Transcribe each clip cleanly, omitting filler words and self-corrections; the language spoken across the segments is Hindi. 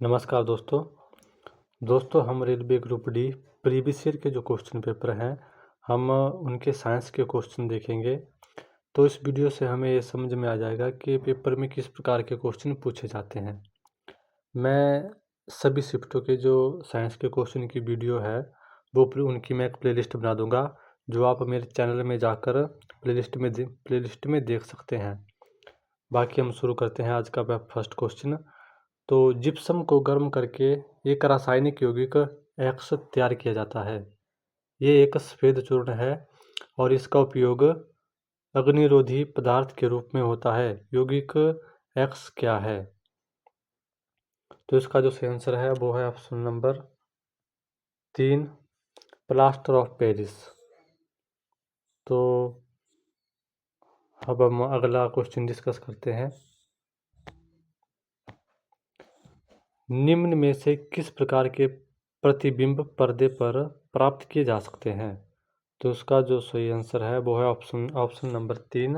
नमस्कार दोस्तों हम railway group D previous year के जो क्वेश्चन पेपर हैं हम उनके साइंस के क्वेश्चन देखेंगे। तो इस वीडियो से हमें ये समझ में आ जाएगा कि पेपर में किस प्रकार के क्वेश्चन पूछे जाते हैं। मैं सभी शिफ्टों के जो साइंस के क्वेश्चन की वीडियो है वो उनकी मैं एक प्लेलिस्ट बना दूंगा, जो आप मेरे चैनल में जाकर प्लेलिस्ट में देख सकते हैं। बाकी हम शुरू करते हैं आज का फर्स्ट क्वेश्चन। तो जिप्सम को गर्म करके एक रासायनिक यौगिक एक्स तैयार किया जाता है। ये एक सफ़ेद चूर्ण है और इसका उपयोग अग्निरोधी पदार्थ के रूप में होता है। यौगिक एक्स क्या है? तो इसका जो सही आंसर है वो है option number 3, plaster of Paris. तो अब हम अगला क्वेश्चन डिस्कस करते हैं। निम्न में से किस प्रकार के प्रतिबिंब पर्दे पर प्राप्त किए जा सकते हैं? तो उसका जो सही आंसर है वो है ऑप्शन नंबर 3,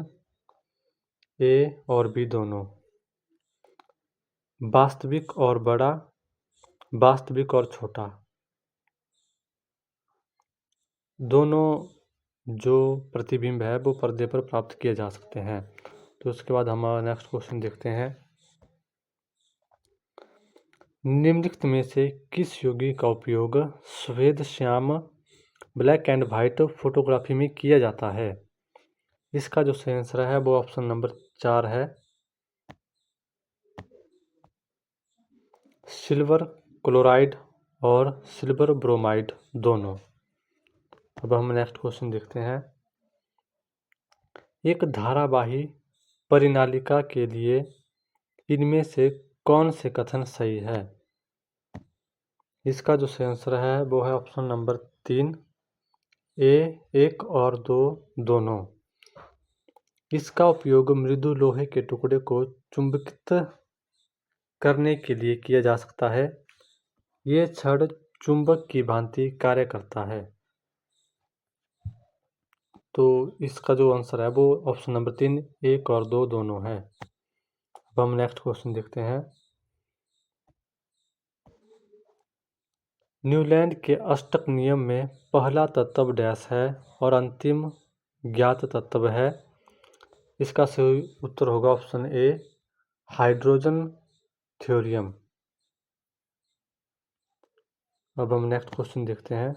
ए और बी दोनों। वास्तविक और बड़ा, वास्तविक और छोटा, दोनों जो प्रतिबिंब है वो पर्दे पर प्राप्त किए जा सकते हैं। तो उसके बाद हम नेक्स्ट क्वेश्चन देखते हैं। निम्नलिखित में से किस यौगिक का उपयोग श्वेत Shyam black and white photography में किया जाता है? इसका जो सही आंसर है वो ऑप्शन नंबर 4 है, सिल्वर क्लोराइड और सिल्वर ब्रोमाइड दोनों। अब हम नेक्स्ट क्वेश्चन देखते हैं। एक धारावाही परिनालिका के लिए इनमें से कौन से कथन सही है? इसका जो सही आंसर है वो है ऑप्शन नंबर 3, ए 1 और 2 दोनों। इसका उपयोग मृदु लोहे के टुकड़े को चुंबकित करने के लिए किया जा सकता है। ये छड़ चुंबक की भांति कार्य करता है। तो इसका जो आंसर है वो ऑप्शन नंबर 3, 1 और 2 दोनों है। अब हम नेक्स्ट क्वेश्चन देखते हैं। न्यूलैंड के अष्टक नियम में पहला तत्व डैश है और अंतिम ज्ञात तत्व है। इसका सही उत्तर होगा ऑप्शन ए, हाइड्रोजन थ्योरियम। अब हम नेक्स्ट क्वेश्चन देखते हैं।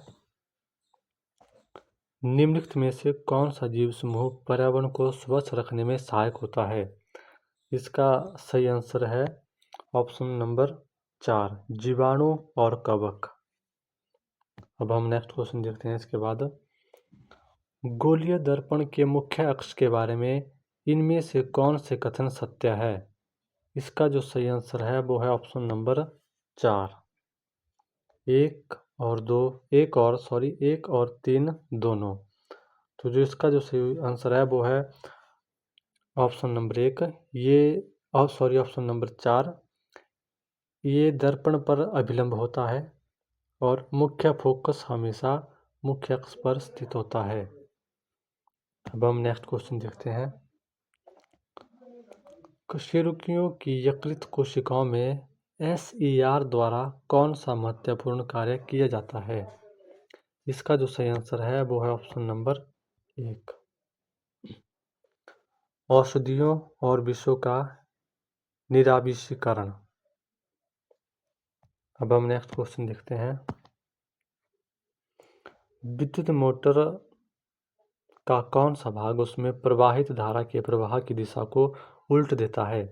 निम्नलिखित में से कौन सा जीव समूह पर्यावरण को स्वच्छ रखने में सहायक होता है? इसका सही आंसर है ऑप्शन नंबर 4, जीवाणु और कवक। अब हम नेक्स्ट क्वेश्चन देखते हैं इसके बाद। गोलीय दर्पण के मुख्य अक्ष के बारे में इनमें से कौन से कथन सत्य है? इसका जो सही आंसर है वो है ऑप्शन नंबर 4, 1 और 3 दोनों। तो जो इसका जो सही आंसर है वो है ऑप्शन नंबर 1, ऑप्शन नंबर 4। ये दर्पण पर अभिलंब होता है और मुख्य फोकस हमेशा मुख्य अक्ष पर स्थित होता है। अब हम नेक्स्ट क्वेश्चन देखते हैं। कशेरुकियों की यकृत कोशिकाओं में SER द्वारा कौन सा महत्वपूर्ण कार्य किया जाता है? इसका जो सही आंसर है वो है ऑप्शन नंबर 1, औषधियों और विषों का निराविषीकरण। अब हम नेक्स्ट क्वेश्चन देखते हैं। विद्युत मोटर का कौन सा भाग उसमें प्रवाहित धारा के प्रवाह की दिशा को उल्ट देता है?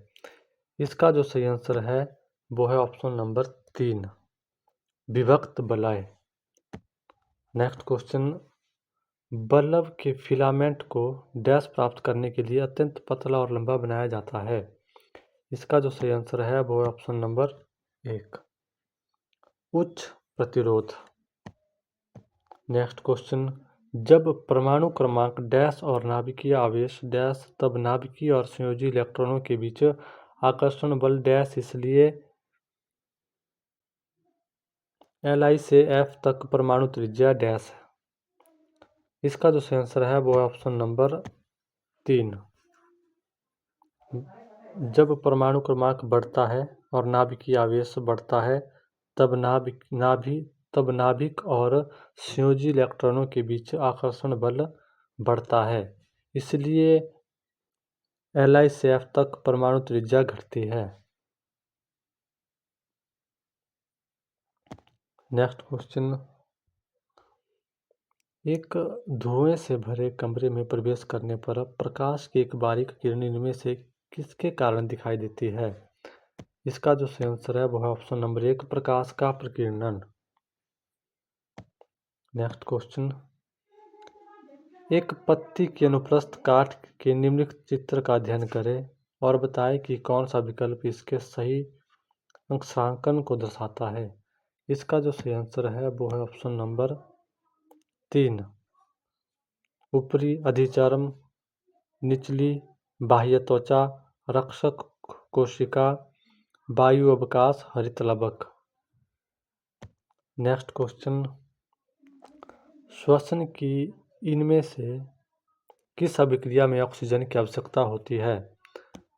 इसका जो सही आंसर है वो है ऑप्शन नंबर 3, विभक्त वलय। Next question. बल्ब के फिलामेंट को डैश प्राप्त करने के लिए अत्यंत पतला और लंबा बनाया जाता है। इसका जो सही आंसर है वो है ऑप्शन नंबर 1, उच्च प्रतिरोध। Next question. जब परमाणु क्रमांक डैश और नाभिकीय आवेश डैश, तब नाभिकीय और संयोजी इलेक्ट्रॉनों के बीच आकर्षण बल डैश, इसलिए Li से F तक परमाणु त्रिज्या डैश है। इसका जो सही आंसर है वो है ऑप्शन नंबर 3, जब परमाणु क्रमांक बढ़ता है और नाभिकीय आवेश बढ़ता है तब नाभिक और संयोजी इलेक्ट्रॉनों के बीच आकर्षण बल बढ़ता है, इसलिए LI से F तक परमाणु त्रिज्या घटती है। नेक्स्ट क्वेश्चन, एक धुएं से भरे कमरे में प्रवेश करने पर प्रकाश की एक बारीक किरण इनमें से किसके कारण दिखाई देती है? इसका जो सही आंसर है वो है ऑप्शन नंबर 1, प्रकाश का प्रकीर्णन। नेक्स्ट क्वेश्चन, एक पत्ती के अनुप्रस्थ काट के निम्नलिखित चित्र का अध्ययन करें और बताएं कि कौन सा विकल्प इसके सही अंशांकन को दर्शाता है। इसका जो सही आंसर है वो है ऑप्शन नंबर 3, ऊपरी अधिचर्म, निचली बाह्य त्वचा, रक्षक कोशिका, वायु अवकाश, हरित लवक। नेक्स्ट क्वेश्चन, श्वसन की इनमें से किस अभिक्रिया में ऑक्सीजन की आवश्यकता होती है?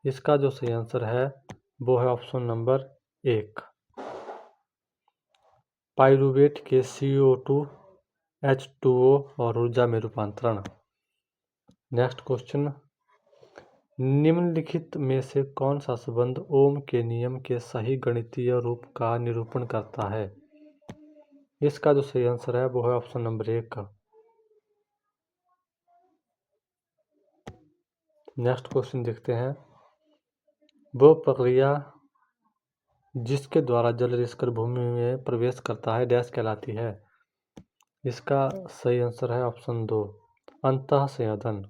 इसका जो सही आंसर है वो है ऑप्शन नंबर 1, पाइरूवेट के CO2 H2O और ऊर्जा में रूपांतरण। नेक्स्ट क्वेश्चन, निम्नलिखित में से कौन सा संबंध ओम के नियम के सही गणितीय रूप का निरूपण करता है? इसका जो सही आंसर है वो है ऑप्शन नंबर 1। नेक्स्ट क्वेश्चन देखते हैं, वो प्रक्रिया जिसके द्वारा जल रिसकर भूमि में प्रवेश करता है डैश कहलाती है? इसका सही आंसर है ऑप्शन 2, अंतःसंयोजन।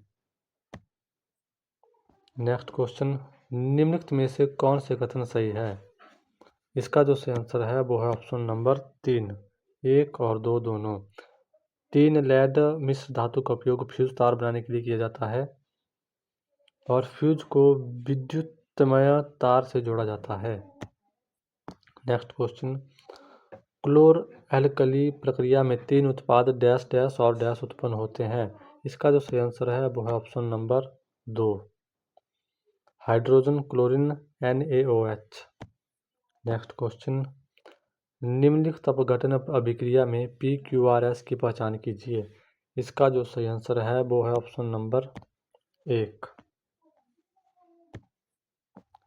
नेक्स्ट क्वेश्चन, निम्नलिखित में से कौन से कथन सही है? इसका जो सही आंसर है वो है ऑप्शन नंबर 3, 1 और 2 दोनों। 3 लेड मिश्र धातु का उपयोग फ्यूज तार बनाने के लिए किया जाता है और फ्यूज को विद्युतमय तार से जोड़ा जाता है। नेक्स्ट क्वेश्चन, क्लोर एल्कली प्रक्रिया में 3 उत्पाद डैश डैश और डैश उत्पन्न होते हैं। इसका जो सही आंसर है वो है option number 2, hydrogen, chlorine, NaOH। Next question, निम्नलिखित अपघटन अभिक्रिया में PQRS की पहचान कीजिए। इसका जो सही आंसर है वो है ऑप्शन नंबर 1।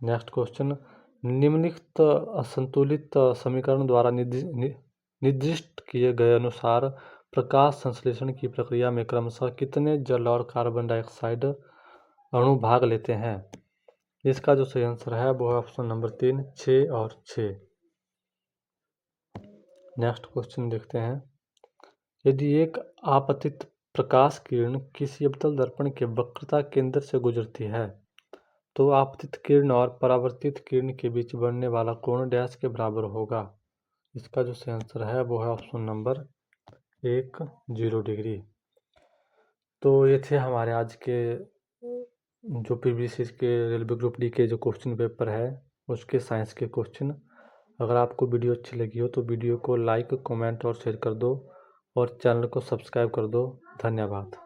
नेक्स्ट क्वेश्चन, निम्नलिखित असंतुलित समीकरण द्वारा निर्दिष्ट किए गए अनुसार प्रकाश संश्लेषण की प्रक्रिया में क्रमशः कितने जल और कार्बन डाइऑक्साइड अणु भाग लेते हैं? इसका जो सही आंसर है वो है ऑप्शन नंबर 3, 6 और 6। नेक्स्ट क्वेश्चन देखते हैं, यदि एक आपतित प्रकाश किरण किसी अवतल दर्पण के वक्रता केंद्र से गुजरती है तो आपतित किरण और परावर्तित किरण के बीच बनने वाला कोण डैश के बराबर होगा? इसका जो सही आंसर है वो है ऑप्शन नंबर 1, 0 डिग्री। तो ये थे हमारे आज के जो PVC के रेलवे ग्रुप डी के जो क्वेश्चन पेपर है उसके साइंस के क्वेश्चन। अगर आपको वीडियो अच्छी लगी हो तो वीडियो को लाइक, कमेंट और शेयर कर दो और चैनल को सब्सक्राइब कर दो। धन्यवाद।